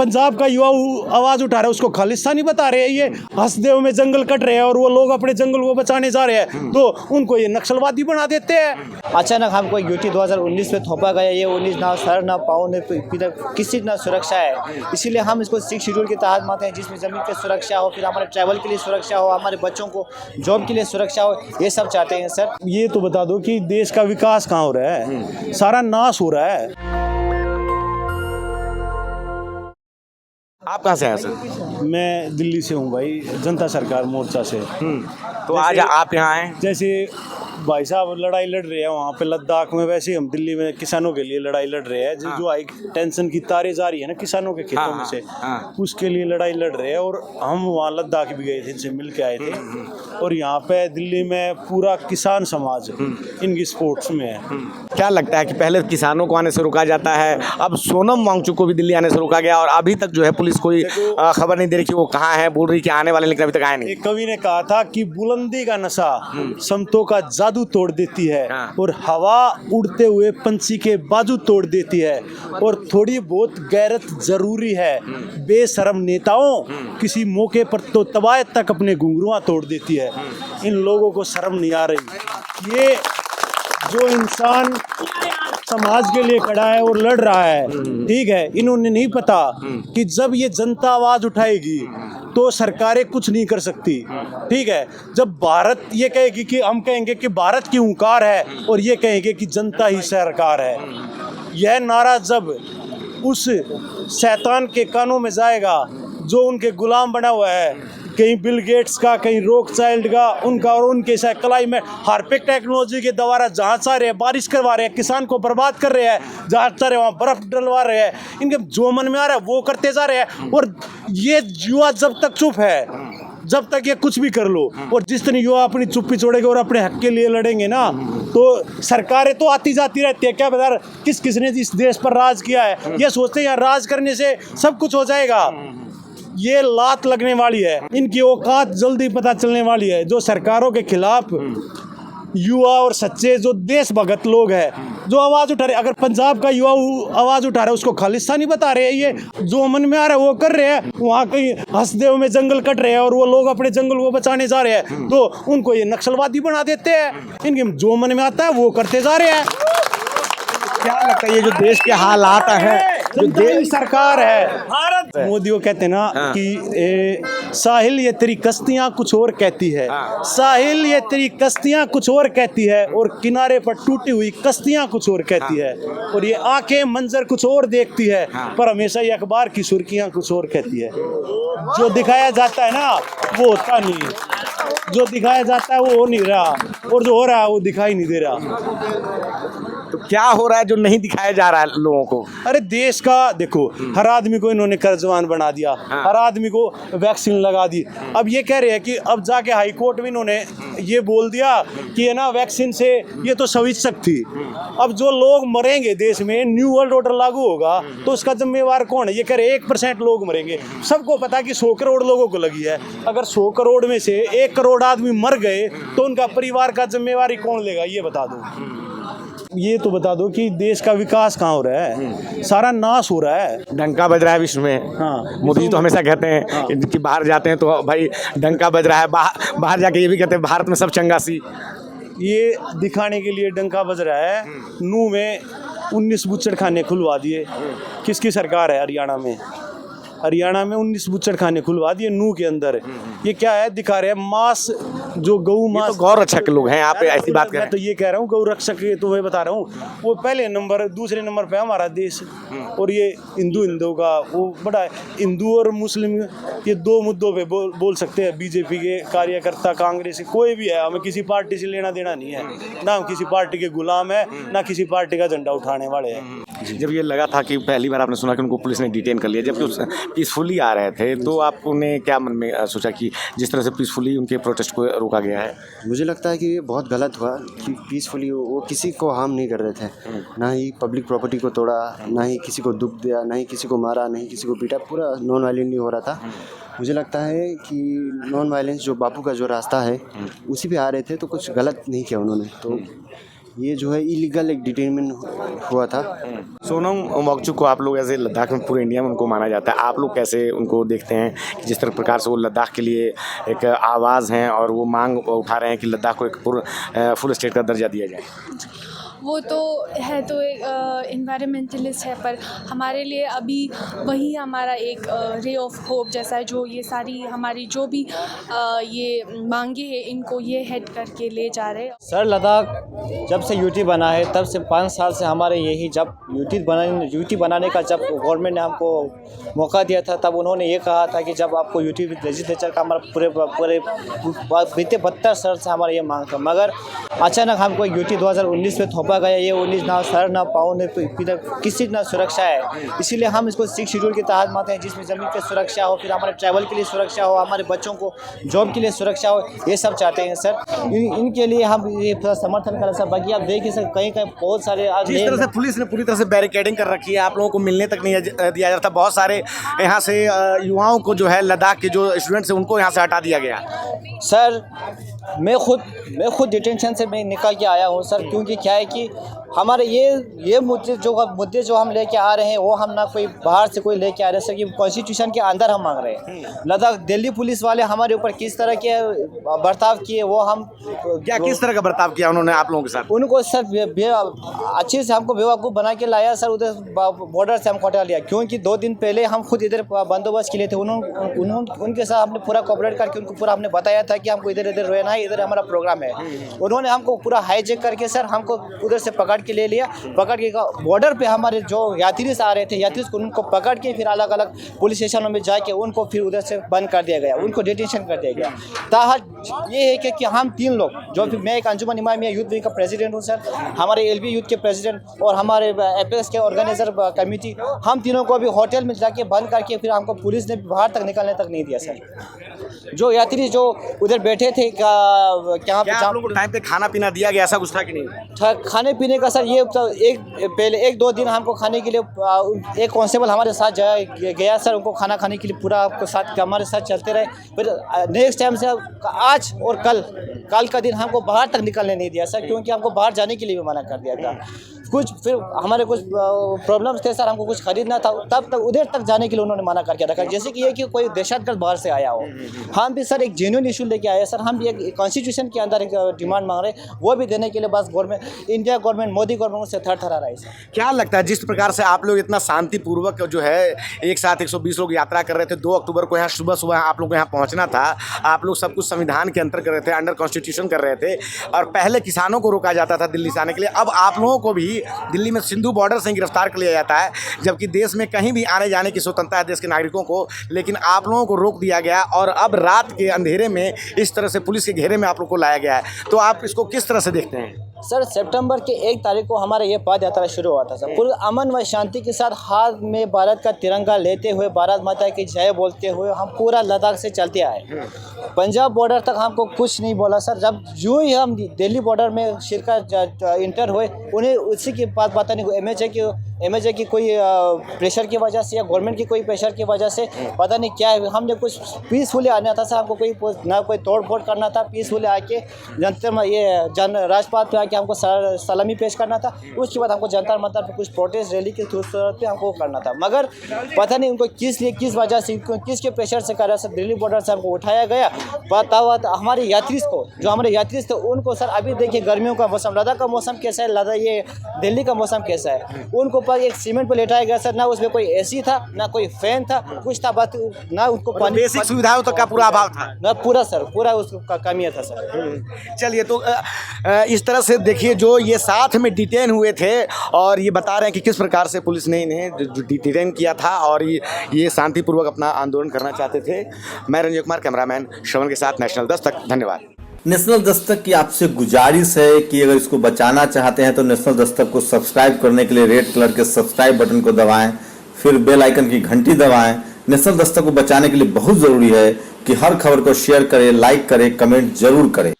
पंजाब का युवा आवाज उठा रहा है उसको खालिस्तानी बता रहे हैं, ये हसदेव में जंगल कट रहे हैं और वो लोग अपने जंगल को बचाने जा रहे हैं तो उनको ये नक्सलवादी बना देते हैं। अचानक हमको यूटी 2019 में थोपा गया, ये 19 ना सर ना पाँव ने किसी ना सुरक्षा है, इसीलिए हम इसको 6 शेड्यूल के तहत मानते हैं जिसमें ज़मीन की सुरक्षा हो, फिर हमारे ट्रैवल के लिए सुरक्षा हो, हमारे बच्चों को जॉब के लिए सुरक्षा हो, ये सब चाहते हैं सर। ये तो बता दो कि देश का विकास कहाँ हो रहा है, सारा नाश हो रहा है। आप कहाँ से हैं सर? मैं दिल्ली से हूँ भाई, जनता सरकार मोर्चा से। तो आज आप यहाँ आए? जैसे भाई साहब लड़ाई लड़ रहे हैं वहाँ पे लद्दाख में, वैसे हम दिल्ली में किसानों के लिए लड़ाई लड़ रहे हैं। जो हाई टेंशन की तारें जा रही है ना किसानों के खेतों में से, उसके लिए लड़ाई लड़ रहे हैं। और हम वहाँ लद्दाख भी गए थे, इनसे मिल के आए थे। और यहाँ पे दिल्ली में पूरा किसान समाज इनकी स्पोर्ट्स में है। क्या लगता है कि पहले किसानों को आने से रोका जाता है, अब सोनम वांगचुक को भी दिल्ली आने से रोका गया और अभी तक जो है पुलिस कोई खबर नहीं दे रही कि वो कहाँ है, बोल रही कि आने वाले, लेकिन अभी तक आए नहीं। एक कवि ने कहा था कि बुलंदी का नशा समतों का जादू तोड़ देती है और हवा उड़ते हुए पंछी के बाजू तोड़ देती है। और थोड़ी बहुत गैरत जरूरी है, बेशरम नेताओं किसी मौके पर तो तबायत तक अपने घुंघरुआं तोड़ देती है। इन लोगों को शर्म नहीं आ रही। ये जो इंसान समाज के लिए खड़ा है और लड़ रहा है, ठीक है, इन्होंने नहीं पता कि जब ये जनता आवाज उठाएगी तो सरकारें कुछ नहीं कर सकती। ठीक है, जब भारत ये कहेगी कि हम कहेंगे कि भारत की हुंकार है और ये कहेंगे कि जनता ही सरकार है, यह नारा जब उस शैतान के कानों में जाएगा जो उनके गुलाम बना हुआ है, कहीं बिल गेट्स का, कहीं रॉक चाइल्ड का, उनका और उनके साथ क्लाइमेट हार्पिक टेक्नोलॉजी के द्वारा जहाँ चाह रहे हैं बारिश करवा रहे हैं, किसान को बर्बाद कर रहे हैं, जहाँ चाह रहे हैं वहाँ बर्फ डलवा रहे हैं, इनके जो मन में आ रहा है वो करते जा रहे हैं। और ये युवा जब तक चुप है, जब तक ये कुछ भी कर लो, और जिस तरह युवा अपनी चुप्पी छोड़ेंगे और अपने हक के लिए लड़ेंगे ना, तो सरकारें तो आती जाती रहती है। क्या बता किस किसने इस देश पर राज किया है, ये सोचते हैं यार राज करने से सब कुछ हो जाएगा। ये लात लगने वाली है, इनकी औकात जल्दी पता चलने वाली है। जो सरकारों के खिलाफ युवा और सच्चे जो देशभगत लोग हैं जो आवाज उठा रहे, अगर पंजाब का युवा आवाज उठा रहा है उसको खालिस्तानी बता रहे हैं, ये जो मन में आ रहा है वो कर रहे हैं। वहाँ कहीं हसदेव में जंगल कट रहे हैं और वो लोग अपने जंगल को बचाने जा रहे हैं तो उनको ये नक्सलवादी बना देते हैं। इनके जो मन में आता है वो करते जा रहे हैं। क्या लगता है ये जो देश के हालात हैं, जो देश सरकार है भारत, मोदी को कहते हैं ना कि साहिल ये तेरी कश्तियां कुछ और कहती है, साहिल ये तेरी कश्तियां कुछ और कहती है, और किनारे पर टूटी हुई कश्तियां कुछ और कहती है, और ये आंखें मंजर कुछ और देखती है, पर हमेशा ये अखबार की सुर्खियां कुछ और कहती है। जो दिखाया जाता है ना वो होता नहीं है, जो दिखाया जाता है वो हो नहीं रहा, और जो हो रहा है वो दिखाई नहीं दे रहा। तो क्या हो रहा है जो नहीं दिखाया जा रहा है लोगों को? अरे देश का देखो, हर आदमी को इन्होंने कर्जवान बना दिया, हर आदमी को वैक्सीन लगा दी। अब ये कह रहे हैं कि अब जाके हाई कोर्ट में इन्होंने ये बोल दिया कि है ना वैक्सीन से ये तो सविच्छक थी। अब जो लोग मरेंगे देश में, न्यू वर्ल्ड ऑर्डर लागू होगा तो उसका जिम्मेवार कौन है? ये कह रहे 1% लोग मरेंगे। सबको पता कि 100 करोड़ लोगों को लगी है। अगर 100 करोड़ में से 1 करोड़ आदमी मर गए तो उनका परिवार का जिम्मेवारी कौन लेगा? ये बता दो। ये तो बता दो कि देश का विकास कहाँ हो रहा है, सारा नाश हो रहा है। डंका बज रहा है विश्व में। मोदी जी तो हमेशा कहते हैं कि बाहर जाते हैं तो भाई डंका बज रहा है, बाहर जाके ये भी कहते हैं भारत में सब चंगासी। ये दिखाने के लिए डंका बज रहा है। नू में 19 बुच्चड़ खाने खुलवा दिए। किसकी सरकार है? हरियाणा में। हरियाणा में 19 बुच्चड़ खाने खुलवा दिए नू के अंदर। ये क्या है? दिखा रहे हैं मांस, जो गऊ मांस। तो गौ रक्षक लोग हैं, आप ऐसी बात कर रहे हैं। तो ये कह रहा हूँ गौ रक्षक, तो मैं बता रहा हूँ वो पहले नंबर, दूसरे नंबर पे हमारा देश। और ये हिंदू का वो बड़ा, हिंदू और मुस्लिम ये 2 मुद्दों पे बोल सकते हैं। बीजेपी के कार्यकर्ता, कांग्रेस के कोई भी है, हमें किसी पार्टी से लेना देना नहीं है, ना हम किसी पार्टी के गुलाम है, ना किसी पार्टी का झंडा उठाने वाले हैं। जब ये लगा था कि पहली बार आपने सुना कि उनको पुलिस ने डिटेन कर लिया, जबकि पीसफुली आ रहे थे, तो आपने क्या मन में सोचा कि जिस तरह से पीसफुली उनके प्रोटेस्ट को रोका गया है? मुझे लगता है कि ये बहुत गलत हुआ कि पीसफुली वो किसी को हार्म नहीं कर रहे थे, ना ही पब्लिक प्रॉपर्टी को तोड़ा, ना ही किसी को दुख दिया, ना ही किसी को मारा, नहीं किसी को पीटा, पूरा नॉन वायलेंटली हो रहा था। मुझे लगता है कि नॉन वायलेंस जो बापू का जो रास्ता है उसी पे आ रहे थे, तो कुछ गलत नहीं किया उन्होंने। तो ये जो है इलीगल एक डिटेनमेंट हुआ था। सोनम वांगचुक को आप लोग ऐसे लद्दाख में पूरे इंडिया में उनको माना जाता है, आप लोग कैसे उनको देखते हैं कि जिस तरह प्रकार से वो लद्दाख के लिए एक आवाज़ हैं और वो मांग उठा रहे हैं कि लद्दाख को एक फुल स्टेट का दर्जा दिया जाए? वो तो है तो एक इन्वायरमेंटलिस्ट है, पर हमारे लिए अभी वही हमारा एक रे ऑफ होप जैसा है, जो ये सारी हमारी जो भी ये मांगे हैं इनको ये हेड करके ले जा रहे हैं। सर लद्दाख जब से यूटी बना है तब से 5 साल से हमारे यही, जब यूटी बनाने का जब गवर्नमेंट ने हमको मौका दिया था तब उन्होंने ये कहा था कि जब आपको यूटी लेजिस्लेचर का हमारा पूरे बीते 72 साल से हमारा ये मांग था, मगर अचानक हमको यूटी 2019 में थोपा गया। ये 19 ना सर ना पाँव ने किसी ना सुरक्षा है, इसीलिए हम इसको 6 शेड्यूल के तहत मानते हैं, जिसमें ज़मीन की सुरक्षा हो, फिर हमारे ट्रैवल के लिए सुरक्षा हो, हमारे बच्चों को जॉब के लिए सुरक्षा हो, ये सब चाहते हैं सर। इनके लिए हम ये समर्थन करें सर। बाकी आप देखिए सर कहीं कहीं बहुत सारे जिस तरह से पुलिस ने पूरी तरह से बैरिकेडिंग कर रखी है, आप लोगों को मिलने तक नहीं दिया जाता, बहुत सारे यहाँ से युवाओं को जो है लद्दाख के जो स्टूडेंट्स हैं उनको यहाँ से हटा दिया गया। सर मैं खुद डिटेंशन से मैं निकल के आया हूँ सर, क्योंकि क्या है कि हमारे ये मुद्दे जो हम लेके आ रहे हैं वो हम ना कोई बाहर से कोई लेके आ रहे हैं सर, कि कॉन्स्टिट्यूशन के अंदर हम मांग रहे हैं। लद्दाख दिल्ली पुलिस वाले हमारे ऊपर किस तरह के बर्ताव किए वो हम किस तरह का बर्ताव किया उन्होंने आप लोगों के साथ? उनको सर अच्छे से हमको बेवकूफ़ बना के लाया सर, उधर बॉर्डर से हमको हटा लिया, क्योंकि 2 दिन पहले हम खुद इधर बंदोबस्त के लिए थे। उनके साथ हमने पूरा कोऑपरेट करके उनको पूरा हमने बताया था कि हमको इधर रहना है, इधर हमारा प्रोग्राम है। उन्होंने हमको पूरा हाईजैक करके सर हमको उधर से पकड़ के ले लिया, पकड़ के बॉर्डर पे हमारे जो यात्री आ रहे थे यात्री को उनको पकड़ के फिर अलग अलग पुलिस स्टेशनों में जाके उनको फिर उधर से बंद कर दिया गया, उनको डिटेंशन कर दिया गया। ताहत ये है कि हम 3 लोग जो भी, मैं एक अंजुमन इमामिया यूथ विंग का प्रेसिडेंट हूँ सर, हमारे एलबी यूथ के प्रेसिडेंट और हमारे एपेक्स के ऑर्गेनाइजर कमेटी, हम तीनों को अभी होटल में जाके बंद करके फिर हमको पुलिस ने बाहर तक निकलने तक नहीं दिया सर। जो यात्री जो उधर बैठे थे क्या आप लोगों को टाइम पे खाना पीना दिया गया, ऐसा कुछ था कि नहीं? खाने पीने का सर ये तो पहले 1-2 दिन हमको खाने के लिए एक कांस्टेबल हमारे साथ गया सर, उनको खाना खाने के लिए पूरा आपको साथ हमारे साथ चलते रहे। फिर नेक्स्ट टाइम से आज और कल का दिन हमको बाहर तक निकलने नहीं दिया सर, क्योंकि हमको बाहर जाने के लिए भी मना कर दिया था। फिर हमारे कुछ प्रॉब्लम्स थे सर, हमको कुछ खरीदना था, तब तक उधर तक जाने के लिए उन्होंने मना करके रखा, जैसे कि ये कि कोई दहशतगर्द बाहर से आया हो। हम भी सर एक जेन्युइन इशू लेके आए सर, हम भी एक कॉन्स्टिट्यूशन के अंदर एक डिमांड मांग रहे हैं, वो भी देने के लिए बस इंडिया गवर्नमेंट मोदी गवर्नमेंट से थरथरा रहा है सर। क्या लगता है जिस प्रकार से आप लोग इतना शांतिपूर्वक जो है एक साथ 120 लोग यात्रा कर रहे थे, 2 अक्टूबर को यहाँ सुबह आप लोग को यहाँ पहुँचना था, आप लोग सब कुछ संविधान के अंतर कर रहे थे, अंडर कॉन्स्टिट्यूशन कर रहे थे, और पहले किसानों को रोका जाता था दिल्ली से आने के लिए, अब आप लोगों को भी दिल्ली में सिंधु बॉर्डर से गिरफ्तार कर लिया जाता है, जबकि देश में कहीं भी आने जाने की स्वतंत्रता है देश के नागरिकों को, लेकिन आप लोगों को रोक दिया गया और अब रात के अंधेरे में इस तरह से पुलिस के घेरे में आप लोग को लाया गया है। तो आप इसको किस तरह से देखते हैं? सर सितंबर के 1 तारीख को हमारा ये पद यात्रा शुरू हुआ था सर, पूरे अमन व शांति के साथ हाथ में भारत का तिरंगा लेते हुए, भारत माता की जय बोलते हुए हम पूरा लद्दाख से चलते आए। पंजाब बॉर्डर तक हमको कुछ नहीं बोला सर, जब जो ही हम दिल्ली बॉर्डर में शिरकत इंटर हुए, उन्हें उसी की बात पता नहीं, एमएचए की कोई प्रेशर की वजह से या गवर्नमेंट की कोई प्रेशर की वजह से पता नहीं क्या है, हमने कुछ पीसफुली आना था सर, हमको कोई तोड़ फोड़ करना था, पीसफुली आके राजपाथ पे आके हमको सलामी पेश करना था, उसके बाद हमको जंतर मंतर पे कुछ प्रोटेस्ट रैली की सूरत पे हमको करना था, मगर पता नहीं उनको किस वजह से किसके प्रेशर से कर रहा सर, दिल्ली बॉर्डर से हमको उठाया गया। पता हुआ हमारे यात्री थे उनको सर, अभी देखिए गर्मियों का मौसम, लद्दाख का मौसम कैसा है, ये दिल्ली का मौसम कैसा है, उनको एक सीमेंट पे लेटाया गया सर, ना उसमें कोई एसी था, ना कोई फैन था, कुछ था बात, ना उनको पानी, बेसिक सुविधाओं तक का पूरा अभाव था, ना पूरा उसका कमी था सर। चलिए, तो इस तरह से देखिए जो ये साथ में डिटेन हुए थे और ये बता रहे हैं कि किस प्रकार से पुलिस ने इन्हें डिटेन किया था और ये शांतिपूर्वक अपना आंदोलन करना चाहते थे। मैं रंजय कुमार, कैमरामैन श्रवण के साथ, नेशनल दस्तक। धन्यवाद। नेशनल दस्तक की आपसे गुजारिश है कि अगर इसको बचाना चाहते हैं तो नेशनल दस्तक को सब्सक्राइब करने के लिए रेड कलर के सब्सक्राइब बटन को दबाएं, फिर बेल आइकन की घंटी दबाएं। नेशनल दस्तक को बचाने के लिए बहुत जरूरी है कि हर खबर को शेयर करें, लाइक करें, कमेंट जरूर करें।